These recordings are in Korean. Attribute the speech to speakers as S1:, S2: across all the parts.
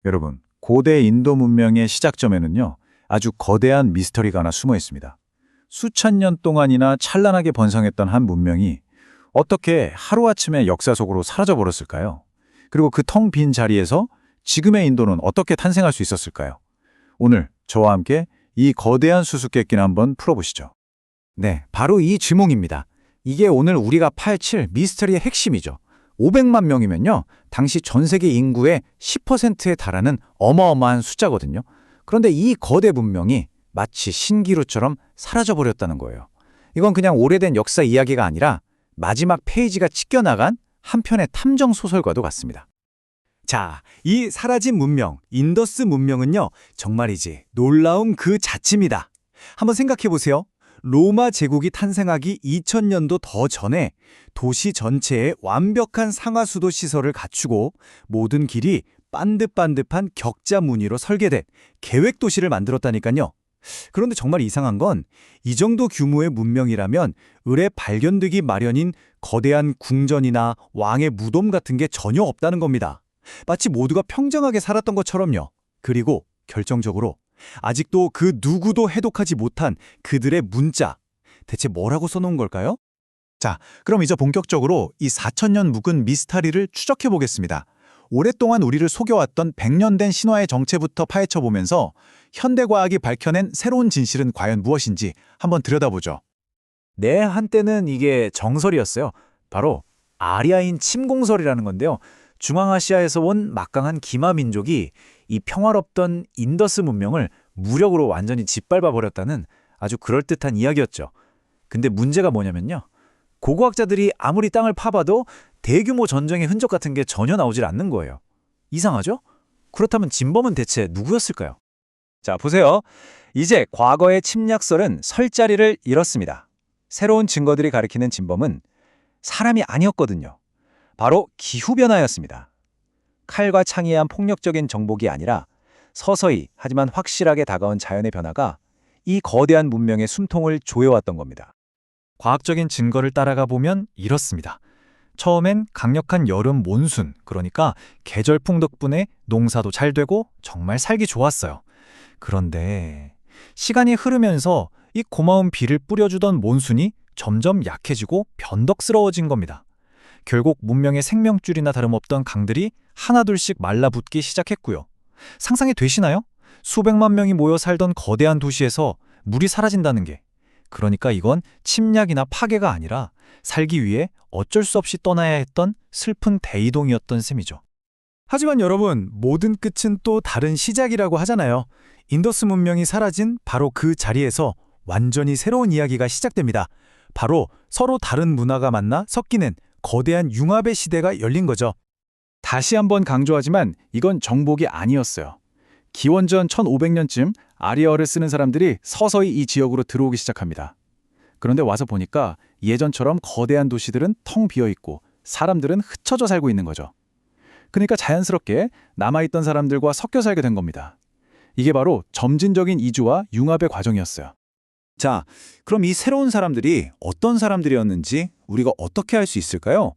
S1: 여러분, 고대 인도 문명의 시작점에는요, 아주 거대한 미스터리가 하나 숨어 있습니다. 수천 년 동안이나 찬란하게 번성했던 한 문명이 어떻게 하루아침에 역사 속으로 사라져 버렸을까요? 그리고 그 텅 빈 자리에서 지금의 인도는 어떻게 탄생할 수 있었을까요? 오늘 저와 함께 이 거대한 수수께끼를 한번 풀어보시죠.
S2: 네, 바로 이 쥐몽입니다. 이게 오늘 우리가 파헤칠 미스터리의 핵심이죠. 500만 명이면요, 당시 전 세계 인구의 10%에 달하는 어마어마한 숫자거든요. 그런데 이 거대 문명이 마치 신기루처럼 사라져버렸다는 거예요. 이건 그냥 오래된 역사 이야기가 아니라 마지막 페이지가 찢겨나간 한 편의 탐정 소설과도 같습니다.
S3: 자, 이 사라진 문명, 인더스 문명은요, 정말이지 놀라운 그 자체입니다. 한번 생각해 보세요. 로마 제국이 탄생하기 2000년도 더 전에 도시 전체에 완벽한 상하수도 시설을 갖추고 모든 길이 반듯반듯한 격자 무늬로 설계된 계획 도시를 만들었다니까요. 그런데 정말 이상한 건 이 정도 규모의 문명이라면 을에 발견되기 마련인 거대한 궁전이나 왕의 무덤 같은 게 전혀 없다는 겁니다. 마치 모두가 평정하게 살았던 것처럼요. 그리고 결정적으로 아직도 그 누구도 해독하지 못한 그들의 문자, 대체 뭐라고 써놓은 걸까요?
S4: 자, 그럼 이제 본격적으로 이 4000년 묵은 미스터리를 추적해 보겠습니다. 오랫동안 우리를 속여왔던 100년 된 신화의 정체부터 파헤쳐보면서 현대과학이 밝혀낸 새로운 진실은 과연 무엇인지 한번 들여다보죠.
S2: 네, 한때는 이게 정설이었어요. 바로 아리아인 침공설이라는 건데요. 중앙아시아에서 온 막강한 기마 민족이 이 평화롭던 인더스 문명을 무력으로 완전히 짓밟아 버렸다는 아주 그럴듯한 이야기였죠. 근데 문제가 뭐냐면요. 고고학자들이 아무리 땅을 파봐도 대규모 전쟁의 흔적 같은 게 전혀 나오질 않는 거예요. 이상하죠? 그렇다면 진범은 대체 누구였을까요?
S3: 자, 보세요. 이제 과거의 침략설은 설 자리를 잃었습니다. 새로운 증거들이 가리키는 진범은 사람이 아니었거든요. 바로 기후변화였습니다. 칼과 창에 의한 폭력적인 정복이 아니라 서서히 하지만 확실하게 다가온 자연의 변화가 이 거대한 문명의 숨통을 조여왔던 겁니다.
S2: 과학적인 증거를 따라가 보면 이렇습니다. 처음엔 강력한 여름 몬순, 그러니까 계절풍 덕분에 농사도 잘 되고 정말 살기 좋았어요. 그런데 시간이 흐르면서 이 고마운 비를 뿌려주던 몬순이 점점 약해지고 변덕스러워진 겁니다. 결국 문명의 생명줄이나 다름없던 강들이 하나둘씩 말라붙기 시작했고요. 상상이 되시나요? 수백만 명이 모여 살던 거대한 도시에서 물이 사라진다는 게. 그러니까 이건 침략이나 파괴가 아니라 살기 위해 어쩔 수 없이 떠나야 했던 슬픈 대이동이었던 셈이죠.
S3: 하지만 여러분, 모든 끝은 또 다른 시작이라고 하잖아요. 인더스 문명이 사라진 바로 그 자리에서 완전히 새로운 이야기가 시작됩니다. 바로 서로 다른 문화가 만나 섞이는 거대한 융합의 시대가 열린 거죠.
S1: 다시 한번 강조하지만 이건 정복이 아니었어요. 기원전 1500년쯤 아리어를 쓰는 사람들이 서서히 이 지역으로 들어오기 시작합니다. 그런데 와서 보니까 예전처럼 거대한 도시들은 텅 비어있고 사람들은 흩어져 살고 있는 거죠. 그러니까 자연스럽게 남아있던 사람들과 섞여 살게 된 겁니다. 이게 바로 점진적인 이주와 융합의 과정이었어요.
S4: 자, 그럼 이 새로운 사람들이 어떤 사람들이었는지 우리가 어떻게 알 수 있을까요?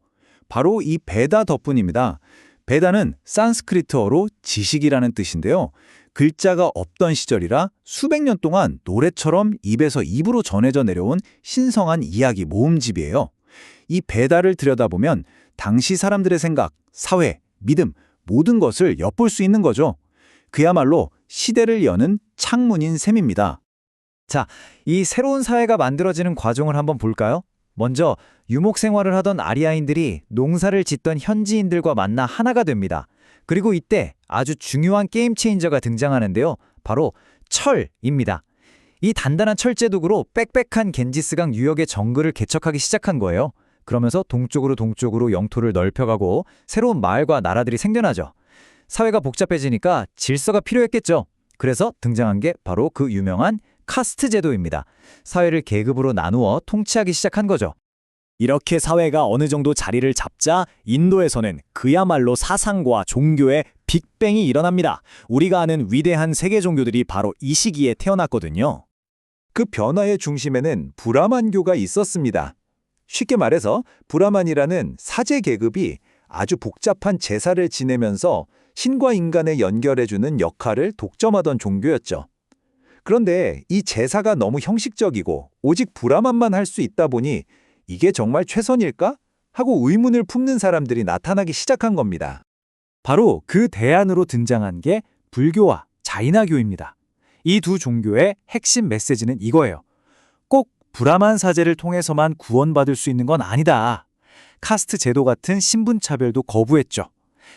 S4: 바로 이 베다 덕분입니다. 베다는 산스크리트어로 지식이라는 뜻인데요. 글자가 없던 시절이라 수백 년 동안 노래처럼 입에서 입으로 전해져 내려온 신성한 이야기 모음집이에요. 이 베다를 들여다보면 당시 사람들의 생각, 사회, 믿음, 모든 것을 엿볼 수 있는 거죠. 그야말로 시대를 여는 창문인 셈입니다.
S2: 자, 이 새로운 사회가 만들어지는 과정을 한번 볼까요? 먼저 유목 생활을 하던 아리아인들이 농사를 짓던 현지인들과 만나 하나가 됩니다. 그리고 이때 아주 중요한 게임 체인저가 등장하는데요. 바로 철입니다. 이 단단한 철제독으로 빽빽한 겐지스강 유역의 정글을 개척하기 시작한 거예요. 그러면서 동쪽으로 영토를 넓혀가고 새로운 마을과 나라들이 생겨나죠. 사회가 복잡해지니까 질서가 필요했겠죠. 그래서 등장한 게 바로 그 유명한 카스트 제도입니다. 사회를 계급으로 나누어 통치하기 시작한 거죠.
S3: 이렇게 사회가 어느 정도 자리를 잡자 인도에서는 그야말로 사상과 종교의 빅뱅이 일어납니다. 우리가 아는 위대한 세계 종교들이 바로 이 시기에 태어났거든요.
S4: 그 변화의 중심에는 브라만교가 있었습니다. 쉽게 말해서 브라만이라는 사제 계급이 아주 복잡한 제사를 지내면서 신과 인간을 연결해주는 역할을 독점하던 종교였죠. 그런데 이 제사가 너무 형식적이고 오직 브라만만 할 수 있다 보니 이게 정말 최선일까? 하고 의문을 품는 사람들이 나타나기 시작한 겁니다.
S3: 바로 그 대안으로 등장한 게 불교와 자이나교입니다. 이 두 종교의 핵심 메시지는 이거예요. 꼭 브라만 사제를 통해서만 구원받을 수 있는 건 아니다. 카스트 제도 같은 신분 차별도 거부했죠.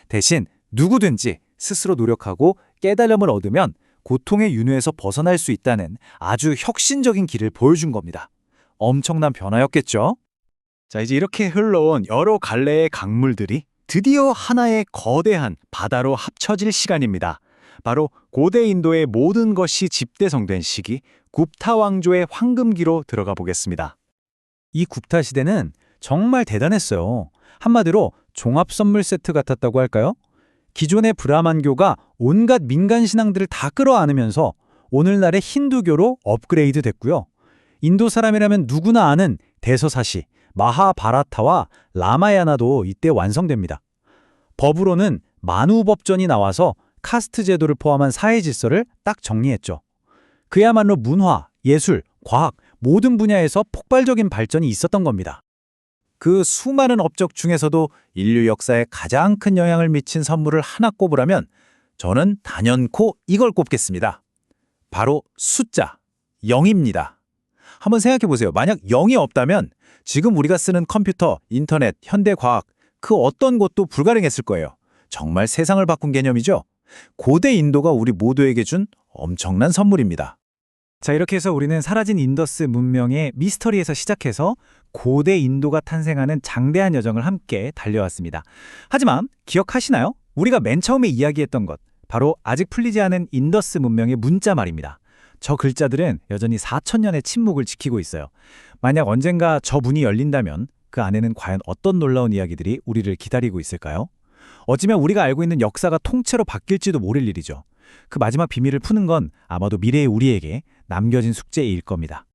S3: 대신 누구든지 스스로 노력하고 깨달음을 얻으면 고통의 윤회에서 벗어날 수 있다는 아주 혁신적인 길을 보여준 겁니다. 엄청난 변화였겠죠?
S1: 자, 이제 이렇게 흘러온 여러 갈래의 강물들이 드디어 하나의 거대한 바다로 합쳐질 시간입니다. 바로 고대 인도의 모든 것이 집대성된 시기, 굽타 왕조의 황금기로 들어가 보겠습니다.
S3: 이 굽타 시대는 정말 대단했어요. 한마디로 종합 선물 세트 같았다고 할까요? 기존의 브라만교가 온갖 민간 신앙들을 다 끌어안으면서 오늘날의 힌두교로 업그레이드 됐고요. 인도 사람이라면 누구나 아는 대서사시, 마하바라타와 라마야나도 이때 완성됩니다. 법으로는 만우법전이 나와서 카스트 제도를 포함한 사회 질서를 딱 정리했죠. 그야말로 문화, 예술, 과학 모든 분야에서 폭발적인 발전이 있었던 겁니다.
S4: 그 수많은 업적 중에서도 인류 역사에 가장 큰 영향을 미친 선물을 하나 꼽으라면 저는 단연코 이걸 꼽겠습니다. 바로 숫자 0입니다. 한번 생각해 보세요. 만약 0이 없다면 지금 우리가 쓰는 컴퓨터, 인터넷, 현대과학 그 어떤 것도 불가능했을 거예요. 정말 세상을 바꾼 개념이죠. 고대 인도가 우리 모두에게 준 엄청난 선물입니다.
S3: 자, 이렇게 해서 우리는 사라진 인더스 문명의 미스터리에서 시작해서 고대 인도가 탄생하는 장대한 여정을 함께 달려왔습니다. 하지만 기억하시나요? 우리가 맨 처음에 이야기했던 것, 바로 아직 풀리지 않은 인더스 문명의 문자 말입니다. 저 글자들은 여전히 4,000년의 침묵을 지키고 있어요. 만약 언젠가 저 문이 열린다면 그 안에는 과연 어떤 놀라운 이야기들이 우리를 기다리고 있을까요? 어쩌면 우리가 알고 있는 역사가 통째로 바뀔지도 모를 일이죠. 그 마지막 비밀을 푸는 건 아마도 미래의 우리에게 남겨진 숙제일 겁니다.